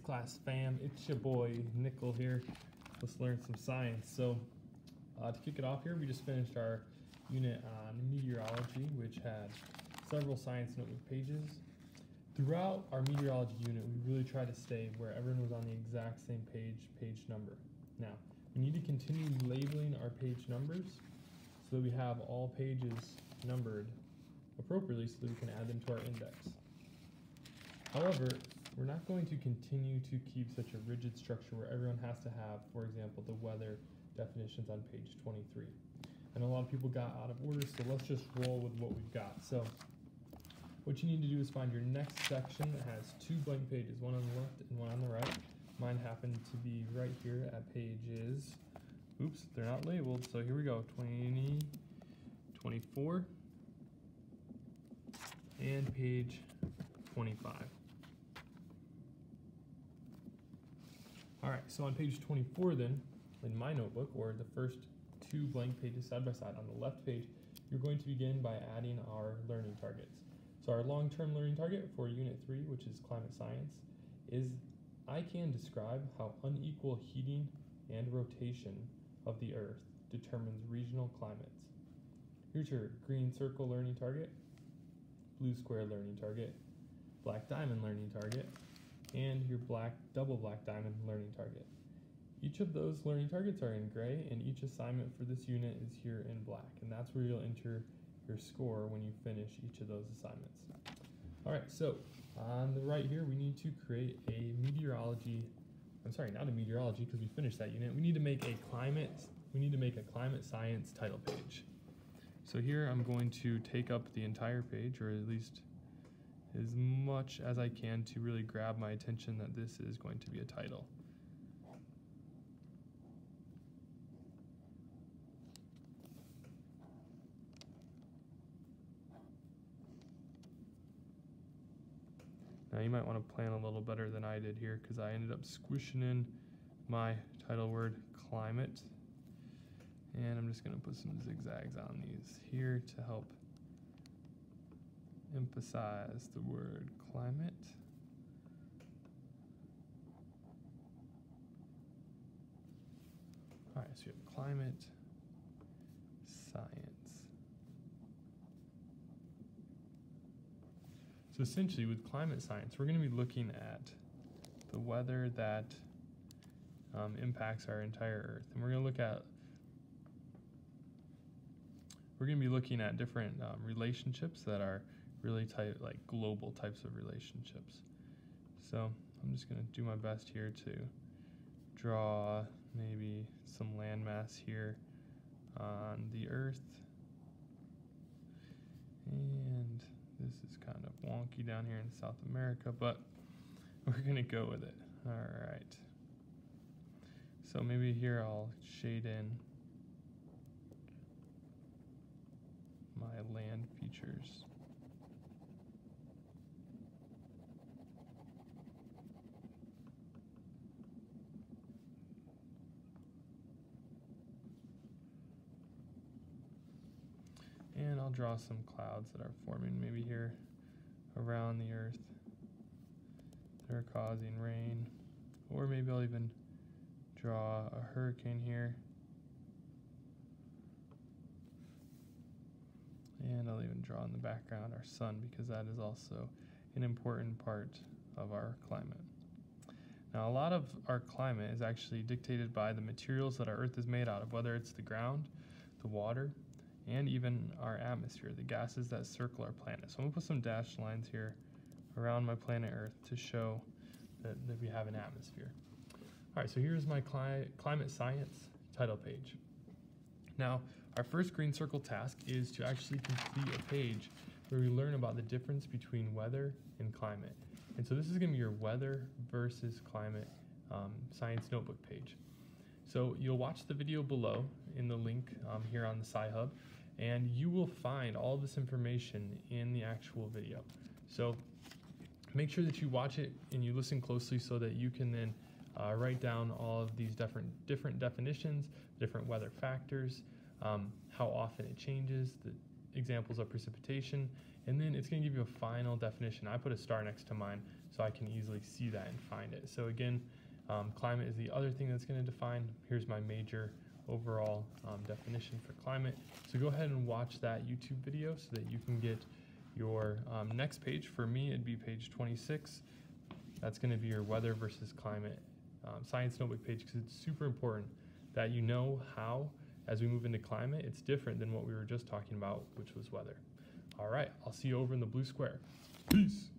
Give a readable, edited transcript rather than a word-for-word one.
class fam, it's your boy Nickel here. Let's learn some science. So to kick it off here, we just finished our unit on meteorology, which had several science notebook pages. Throughout our meteorology unit, we really tried to stay where everyone was on the exact same page number. Now, we need to continue labeling our page numbers so that we have all pages numbered appropriately so that we can add them to our index. However, we're not going to continue to keep such a rigid structure where everyone has to have, for example, the weather definitions on page 23. And a lot of people got out of order, so let's just roll with what we've got. So what you need to do is find your next section that has two blank pages, one on the left and one on the right. Mine happened to be right here at pages, oops, they're not labeled, so here we go, 20, 24, and page 25. All right, so on page 24 then, in my notebook, or the first two blank pages side by side, on the left page, you're going to begin by adding our learning targets. So our long-term learning target for Unit 3, which is climate science, is I can describe how unequal heating and rotation of the Earth determines regional climates. Here's your green circle learning target, blue square learning target, black diamond learning target, and your double black diamond learning target. Each of those learning targets are in gray, and each assignment for this unit is here in black, and that's where you'll enter your score when you finish each of those assignments. All right, so on the right here, we need to create a meteorology, not a meteorology because we finished that unit. We need to make a climate science title page. So here I'm going to take up the entire page, or at least as much as I can to really grab my attention that this is going to be a title. Now you might want to plan a little better than I did here because I ended up squishing in my title word climate. And I'm just going to put some zigzags on these here to help emphasize the word climate. All right, so you have climate science. So essentially with climate science, we're going to be looking at the weather that impacts our entire Earth. And we're going to be looking at different relationships that are really tight, like global types of relationships. So I'm just going to do my best here to draw maybe some landmass here on the Earth. And this is kind of wonky down here in South America, but we're going to go with it. All right. So maybe here I'll shade in my land features. And I'll draw some clouds that are forming maybe here around the Earth that are causing rain. Or maybe I'll even draw a hurricane here. And I'll even draw in the background our sun because that is also an important part of our climate. Now, a lot of our climate is actually dictated by the materials that our Earth is made out of, whether it's the ground, the water, and even our atmosphere, the gases that circle our planet. So I'm going to put some dashed lines here around my planet Earth to show that we have an atmosphere. All right, so here's my climate science title page. Now, our first green circle task is to actually complete a page where we learn about the difference between weather and climate. And so this is going to be your weather versus climate science notebook page. So you'll watch the video below in the link here on the Sci-Hub, and you will find all of this information in the actual video. So make sure that you watch it and you listen closely so that you can then write down all of these different definitions, different weather factors, how often it changes, examples of precipitation, and then it's going to give you a final definition. I put a star next to mine so I can easily see that and find it. So again, climate is the other thing that's going to define. Here's my major overall definition for climate. So go ahead and watch that YouTube video so that you can get your next page. For me, it'd be page 26. That's going to be your weather versus climate science notebook page, because it's super important that you know how, as we move into climate, it's different than what we were just talking about, which was weather. All right, I'll see you over in the blue square. Peace.